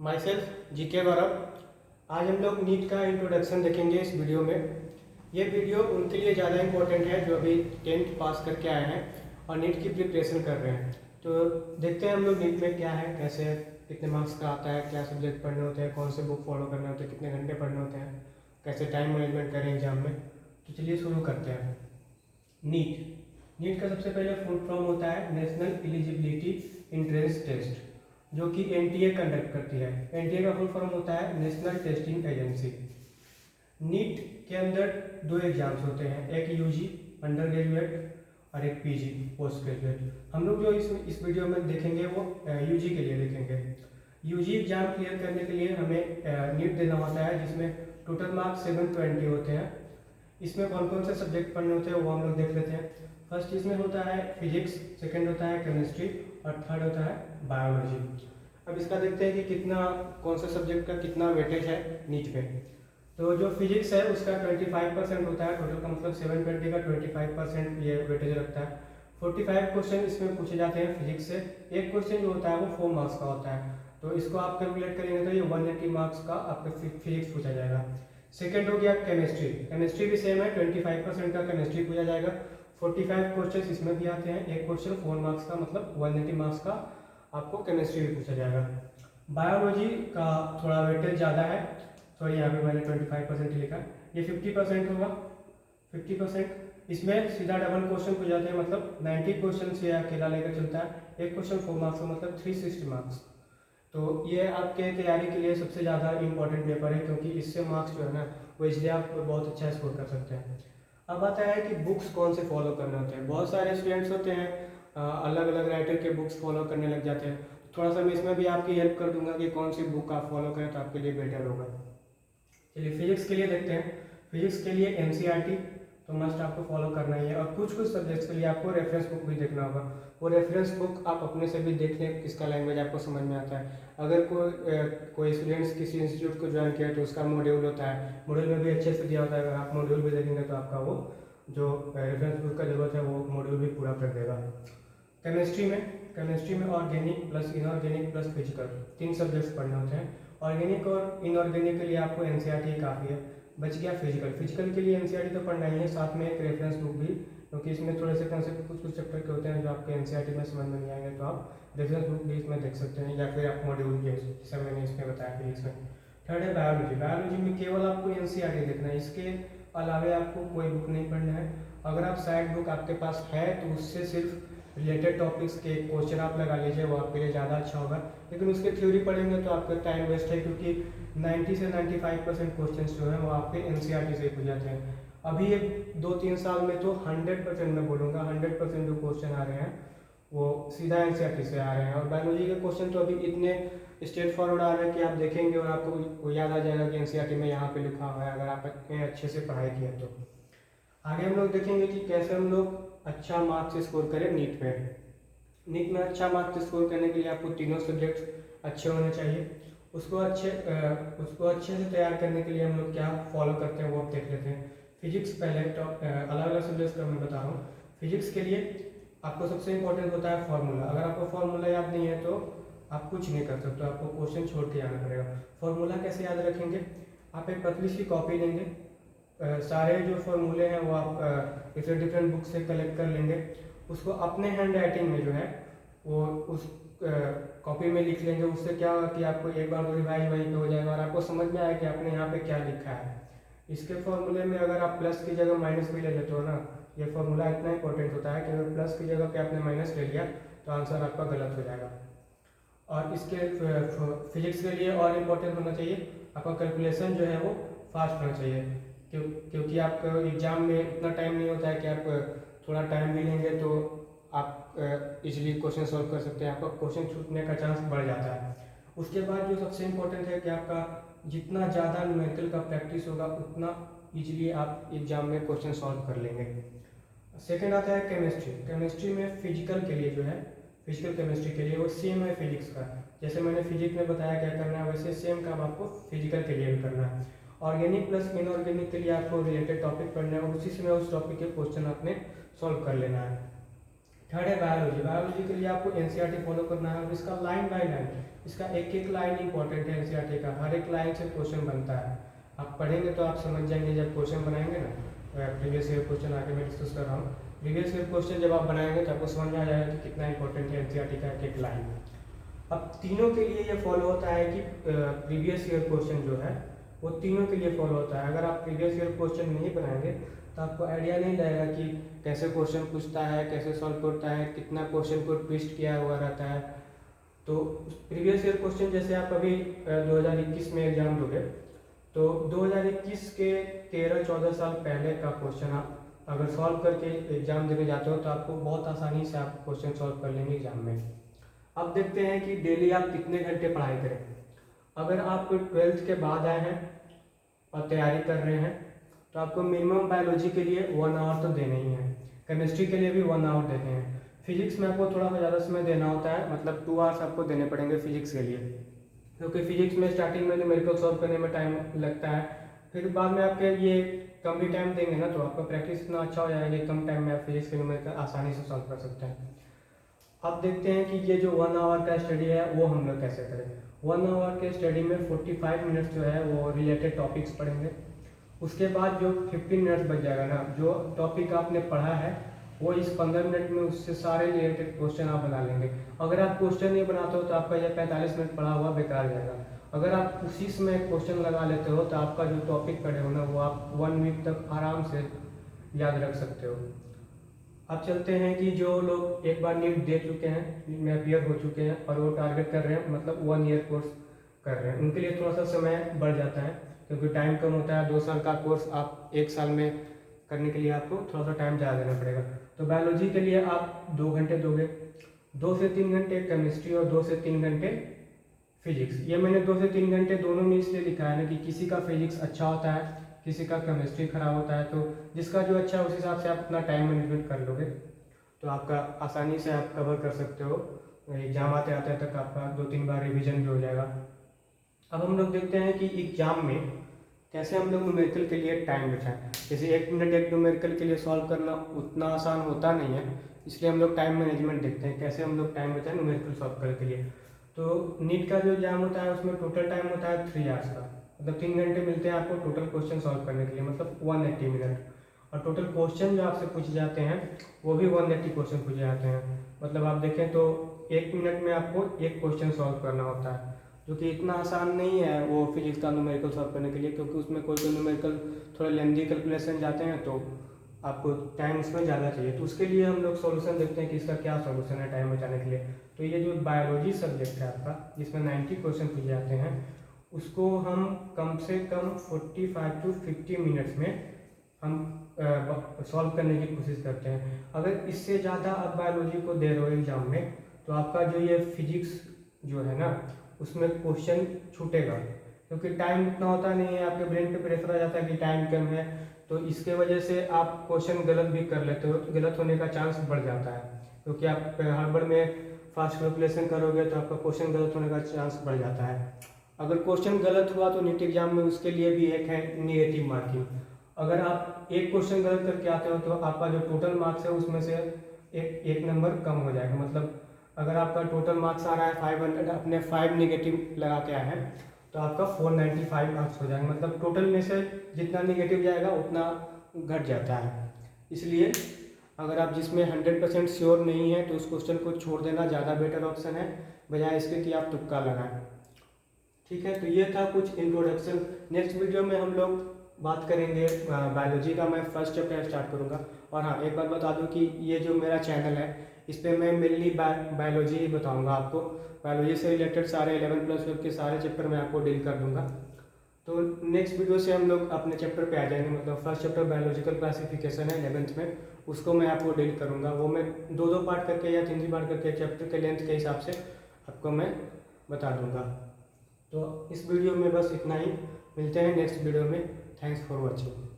My self GK गौरव। आज हम लोग नीट का इंट्रोडक्शन देखेंगे इस वीडियो में। ये वीडियो उनके लिए ज़्यादा इंपॉर्टेंट है जो अभी 10th पास करके आए हैं और नीट की प्रिपरेशन कर रहे हैं। तो देखते हैं हम लोग नीट में क्या है, कैसे कितने मार्क्स का आता है, क्या सब्जेक्ट पढ़ने होते हैं, कौन से बुक फॉलो करने होते हैं, कितने घंटे पढ़ने होते हैं, कैसे टाइम मैनेजमेंट करें एग्जाम में। तो चलिए शुरू करते हैं। नीट का सबसे पहले फुल फॉर्म होता है नेशनल एलिजिबिलिटी एंट्रेंस टेस्ट, जो कि एनटीए कंडक्ट करती है। एनटीए का फुल फॉर्म होता है नेशनल टेस्टिंग एजेंसी। नीट के अंदर दो एग्जाम्स होते हैं, एक यूजी अंडर ग्रेजुएट और एक पीजी पोस्ट ग्रेजुएट। हम लोग जो इस वीडियो में देखेंगे वो यूजी के लिए देखेंगे। यूजी एग्जाम क्लियर करने के लिए हमें नीट देना होता है, जिसमें टोटल मार्क्स 720 होते हैं। इसमें कौन कौन से सब्जेक्ट पढ़ने होते हैं वो हम लोग देख लेते हैं। फर्स्ट इसमें होता है फिजिक्स, सेकंड होता है केमिस्ट्री और थर्ड होता है बायोलॉजी। अब इसका देखते हैं कि कितना कौन से सब्जेक्ट का कितना वेटेज है नीट पे। तो जो फिजिक्स है उसका 25% होता है, टोटल का मतलब 720 का 25% ये वेटेज रखता है। 45 क्वेश्चन इसमें पूछे जाते हैं फिजिक्स से। एक क्वेश्चन जो होता है वो 4 मार्क्स का होता है, तो इसको आप कैलकुलेट करेंगे तो ये 180 मार्क्स का आपका फिजिक्स पूछा जाएगा। सेकेंड हो गया केमिस्ट्री भी सेम है, 25% का केमिस्ट्री पूछा जाएगा। 45 क्वेश्चन इसमें भी आते हैं, एक क्वेश्चन 4 मार्क्स का मतलब 180 मार्क्स का आपको केमिस्ट्री भी पूछा जाएगा। बायोलॉजी का थोड़ा वेटेज ज़्यादा है, सॉरी यहाँ पे मैंने 25% लिखा, ये 50% होगा। 50% इसमें सीधा डबल क्वेश्चन पूछ जाते हैं, मतलब 90 क्वेश्चन से अकेला लेकर चलता है। एक क्वेश्चन 4 मार्क्स का मतलब 360 मार्क्स। तो ये आपके तैयारी के लिए सबसे ज़्यादा इंपॉर्टेंट पेपर है, क्योंकि इससे मार्क्स जो है ना वो इसलिए आप बहुत अच्छा स्कोर कर सकते हैं। अब आता है कि बुक्स कौन से फॉलो करने होते हैं। बहुत सारे स्टूडेंट्स होते हैं अलग अलग राइटर के बुक्स फॉलो करने लग जाते हैं। थोड़ा सा मैं इसमें भी आपकी हेल्प कर दूंगा कि कौन सी बुक आप फॉलो करें तो आपके लिए बेटर होगा। चलिए फिजिक्स के लिए देखते हैं। फिजिक्स के लिए एनसीईआरटी तो मस्ट आपको फॉलो करना ही है, और कुछ सब्जेक्ट्स के लिए आपको रेफरेंस बुक भी देखना होगा। वो रेफरेंस बुक आप अपने से भी देख लें किसका लैंग्वेज आपको समझ में आता है। अगर कोई स्टूडेंट्स किसी इंस्टीट्यूट को ज्वाइन किया तो उसका मॉड्यूल होता है, मॉड्यूल में भी अच्छे से दिया होता है। अगर आप मॉड्यूल भी देखेंगे तो आपका वो जो रेफरेंस बुक का जरूरत है वो मॉड्यूल भी पूरा कर देगा। केमिस्ट्री में organic plus inorganic plus physical 3 subjects पढ़ने होते हैं। ऑर्गेनिक और इनऑर्गेनिक के लिए आपको एनसीईआरटी काफ़ी है। बच गया फिजिकल के लिए एनसीईआरटी तो पढ़ना ही है, साथ में एक रेफरेंस बुक भी, क्योंकि इसमें थोड़े से कंसेप्ट कुछ चैप्टर के होते हैं जो आपके एनसीईआरटी में समझ में नहीं आएंगे, तो आप रेफरेंस बुक भी इसमें देख सकते हैं, या फिर आप मॉड्यूल के जैसे मैंने इसमें बताया फिजिक्स में। थर्ड है बायोलॉजी में केवल आपको एनसीईआरटी देखना है, इसके अलावा आपको कोई बुक नहीं पढ़ना है। अगर आप साइड बुक आपके पास है तो उससे सिर्फ रिलेटेड टॉपिक्स के क्वेश्चन आप लगा लीजिए, वो आपके लिए ज़्यादा अच्छा होगा। लेकिन उसके थ्योरी पढ़ेंगे तो आपका टाइम वेस्ट है, क्योंकि 90 से 95% क्वेश्चन जो है वो आपके एनसीईआरटी से पूछ जाते हैं। अभी ये 2-3 साल में तो 100% मैं बोलूँगा 100% जो क्वेश्चन आ रहे हैं वो सीधा एनसीईआरटी से आ रहे हैं। और बायोलॉजी के क्वेश्चन तो अभी इतने स्ट्रेट फॉरवर्ड आ रहे हैं कि आप देखेंगे और आपको याद आ जाएगा कि एनसीईआरटी में यहाँ पे लिखा हुआ है, अगर आप अच्छे से पढ़ाई किया तो। आगे हम लोग देखेंगे कि कैसे हम लोग अच्छा मार्क्स स्कोर करें नीट में अच्छा मार्क्स स्कोर करने के लिए आपको तीनों सब्जेक्ट्स अच्छे होने चाहिए। उसको अच्छे से तैयार करने के लिए हम लोग क्या फॉलो करते हैं वो आप देख लेते हैं। फिजिक्स पहले अलग अलग सब्जेक्ट्स का मैं बता रहा हूँ। फिजिक्स के लिए आपको सबसे इंपॉर्टेंट होता है फार्मूला। अगर आपको फार्मूला याद नहीं है तो आप कुछ नहीं कर सकते, आपको क्वेश्चन छोड़ के आना पड़ेगा। फार्मूला कैसे याद रखेंगे, आप एक पतली सी कॉपी लेंगे, सारे जो फॉर्मूले हैं वो आप डिफरेंट बुक से कलेक्ट कर लेंगे। उसको अपने हैंड राइटिंग में जो है वो उस कॉपी में लिख लेंगे। उससे क्या होगा कि आपको एक बार तो रिवाइज वहीं पे हो जाएगा और आपको समझ में आएगा कि आपने यहाँ पे क्या लिखा है। इसके फॉर्मूले में अगर आप प्लस की जगह माइनस भी ले लेते हो ना, ये फॉर्मूला इतना इंपॉर्टेंट होता है कि अगर प्लस की जगह पे आपने माइनस ले लिया तो आंसर आपका गलत हो जाएगा। और इसके फिजिक्स के लिए और इम्पोर्टेंट होना चाहिए आपका कैलकुलेशन जो है वो फास्ट होना चाहिए, क्योंकि आपका एग्जाम में इतना टाइम नहीं होता है कि आप थोड़ा टाइम भी लेंगे तो आप इजीली क्वेश्चन सॉल्व कर सकते हैं, आपका क्वेश्चन छूटने का चांस बढ़ जाता है। उसके बाद जो सबसे इम्पोर्टेंट है कि आपका जितना ज़्यादा न्यूमेरिकल का प्रैक्टिस होगा उतना इजीली आप एग्जाम में क्वेश्चन सॉल्व कर लेंगे। सेकेंड आता है केमिस्ट्री में फिजिकल के लिए जो है फिजिकल केमिस्ट्री के लिए वो सेम है फिजिक्स का। जैसे मैंने फिजिक्स में बताया क्या करना है, वैसे सेम काम आपको फिजिकल के लिए भी करना है। ऑर्गेनिक प्लस इनऑर्गेनिक के लिए आपको रिलेटेड टॉपिक पढ़ना है और उसी समय उस टॉपिक के क्वेश्चन आपने सॉल्व कर लेना है। थर्ड है बायोलॉजी। बायोलॉजी के लिए आपको एनसीईआरटी फॉलो करना है और इसका लाइन बाय लाइन, इसका एक एक लाइन इंपॉर्टेंट है एनसीईआरटी का, हर एक लाइन से क्वेश्चन बनता है। आप पढ़ेंगे तो आप समझ जाएंगे, जब क्वेश्चन बनाएंगे ना, प्रीवियस ईयर क्वेश्चन आगे मैं डिस्कस कर रहा हूँ, प्रीवियस ईयर क्वेश्चन जब आप बनाएंगे तो आपको समझ में आ जाएगा कि कितना इंपॉर्टेंट है एनसीईआरटी का एक एक लाइन। अब तीनों के लिए ये फॉलो होता है कि प्रीवियस ईयर क्वेश्चन जो है वो तीनों के लिए फॉलो होता है। अगर आप प्रीवियस ईयर क्वेश्चन नहीं बनाएंगे तो आपको आइडिया नहीं रहेगा कि कैसे क्वेश्चन पूछता है, कैसे सॉल्व करता है, कितना क्वेश्चन को ट्विस्ट किया हुआ रहता है। तो प्रीवियस ईयर क्वेश्चन जैसे आप अभी 2021 में एग्जाम दोगे तो 2021 के 13-14 साल पहले का क्वेश्चन आप अगर सॉल्व करके एग्जाम देने जाते हो तो आपको बहुत आसानी से आप क्वेश्चन सॉल्व कर लेंगे एग्जाम में। अब देखते हैं कि डेली आप कितने घंटे पढ़ाई करें। अगर आप 12th के बाद आए हैं और तैयारी कर रहे हैं तो आपको मिनिमम बायोलॉजी के लिए 1 आवर तो देना ही है, केमिस्ट्री के लिए भी 1 आवर देते हैं, फिजिक्स में आपको थोड़ा ज़्यादा समय देना होता है, मतलब 2 आवर्स आपको देने पड़ेंगे फिजिक्स के लिए, क्योंकि फिजिक्स में स्टार्टिंग में न्यूमेरिकल सॉल्व करने में टाइम लगता है, फिर बाद में आपके ये कम भी टाइम देंगे ना तो आपका प्रैक्टिस इतना अच्छा हो जाएगा कि कम टाइम में आप फिजिक्स के न्यूमेरिकल आसानी से सॉल्व कर सकते हैं। अब देखते हैं कि ये जो 1 आवर का स्टडी है वो हम लोग कैसे करें। 1 आवर के स्टडी में 45 मिनट्स जो है वो रिलेटेड टॉपिक्स पढ़ेंगे, उसके बाद जो 15 मिनट्स बच जाएगा ना, जो टॉपिक आपने पढ़ा है वो इस 15 मिनट में उससे सारे रिलेटेड क्वेश्चन आप बना लेंगे। अगर आप क्वेश्चन नहीं बनाते हो तो आपका ये 45 मिनट पढ़ा हुआ बेकार जाएगा। अगर आप उसी समय क्वेश्चन लगा लेते हो तो आपका जो टॉपिक पढ़े हो ना वो आप 1 वीक तक आराम से याद रख सकते हो। अब चलते हैं कि जो लोग एक बार नीट दे चुके हैं, में अपियर हो चुके हैं और वो टारगेट कर रहे हैं, मतलब 1 ईयर कोर्स कर रहे हैं, उनके लिए थोड़ा सा समय बढ़ जाता है क्योंकि टाइम कम होता है। 2 साल का कोर्स आप 1 साल में करने के लिए आपको थोड़ा सा टाइम ज़्यादा देना पड़ेगा। तो बायोलॉजी के लिए आप 2 घंटे दोगे, 2 से 3 घंटे केमिस्ट्री और 2 से 3 घंटे फिजिक्स। ये मैंने 2 से 3 घंटे दोनों में इसलिए लिखा है ना कि किसी का फिजिक्स अच्छा होता है, किसी का केमिस्ट्री खराब होता है, तो जिसका जो अच्छा है उस हिसाब से आप अपना टाइम मैनेजमेंट कर लोगे तो आपका आसानी से आप कवर कर सकते हो। एग्जाम आते आते तक आपका 2-3 बार रिवीजन भी हो जाएगा। अब हम लोग देखते हैं कि एग्जाम में कैसे हम लोग न्यूमेरिकल के लिए टाइम बचाएं। जैसे 1 मिनट एक न्यूमेरिकल के लिए सॉल्व करना उतना आसान होता नहीं है, इसलिए हम लोग टाइम मैनेजमेंट देखते हैं कैसे हम लोग टाइम बचाएं न्यूमेरिकल सॉल्व करने के लिए। तो नीट का जो एग्जाम होता है उसमें टोटल टाइम होता है 3 आवर्स का, मतलब 3 घंटे मिलते हैं आपको टोटल क्वेश्चन सॉल्व करने के लिए, मतलब 180 मिनट। और टोटल क्वेश्चन जो आपसे पूछे जाते हैं वो भी 180 क्वेश्चन पूछे जाते हैं। मतलब आप देखें तो 1 मिनट में आपको एक क्वेश्चन सॉल्व करना होता है, जो कि इतना आसान नहीं है वो फिजिक्स का न्यूमेरिकल सॉल्व करने के लिए, क्योंकि उसमें कोई न्यूमेरिकल थोड़ा लेंदी कैलकुलेशन जाते हैं तो आपको टाइम उसमें ज़्यादा चाहिए। तो उसके लिए हम लोग सॉल्यूशन देखते हैं कि इसका क्या सॉल्यूशन है टाइम बचाने के लिए। तो ये जो बायोलॉजी सब्जेक्ट है आपका जिसमें 90 क्वेश्चन पूछे जाते हैं उसको हम कम से कम 45 to 50 मिनट्स में हम सॉल्व करने की कोशिश करते हैं। अगर इससे ज़्यादा आप बायोलॉजी को दे रहे हो एग्जाम में तो आपका जो ये फिजिक्स जो है ना उसमें क्वेश्चन छूटेगा, क्योंकि टाइम उतना होता नहीं है, आपके ब्रेन पे प्रेशर आ जाता है कि टाइम कम है, तो इसके वजह से आप क्वेश्चन गलत भी कर लेते हो, गलत होने का चांस बढ़ जाता है, क्योंकि आप हड़बड़ में फास्ट कैलकुलेशन करोगे तो आपका क्वेश्चन गलत होने का चांस बढ़ जाता है। अगर क्वेश्चन गलत हुआ तो नीट एग्जाम में उसके लिए भी एक है निगेटिव मार्किंग। अगर आप एक क्वेश्चन गलत करके आते हो तो आपका जो टोटल मार्क्स है उसमें से एक नंबर कम हो जाएगा। मतलब अगर आपका टोटल मार्क्स आ रहा है 500, अपने 5 निगेटिव लगा के आए हैं तो आपका 495 मार्क्स हो जाएंगे, मतलब टोटल में से जितना निगेटिव जाएगा उतना घट जाता है। इसलिए अगर आप जिसमें 100% श्योर नहीं है तो उस क्वेश्चन को छोड़ देना ज़्यादा बेटर ऑप्शन है, बजाय इसके कि आप तुक्का लगाएं। ठीक है, तो ये था कुछ इंट्रोडक्शन। नेक्स्ट वीडियो में हम लोग बात करेंगे बायोलॉजी का, मैं फर्स्ट चैप्टर स्टार्ट करूँगा। और हाँ, एक बात बता दूँ कि ये जो मेरा चैनल है इस पर मैं मेनली बायोलॉजी ही बताऊँगा आपको। बायोलॉजी से रिलेटेड सारे 11+12 के सारे चैप्टर मैं आपको डील कर दूँगा। तो नेक्स्ट वीडियो से हम लोग अपने चैप्टर पे आ जाएंगे, मतलब फर्स्ट चैप्टर बायोलॉजिकल क्लासिफिकेशन है 11th में, उसको मैं आपको डील करूँगा। वो मैं 2-2 पार्ट करके या 3-3 पार्ट करके चैप्टर के लेंथ के हिसाब से आपको मैं बता दूँगा। तो इस वीडियो में बस इतना ही, मिलते हैं नेक्स्ट वीडियो में। Thanks for watching.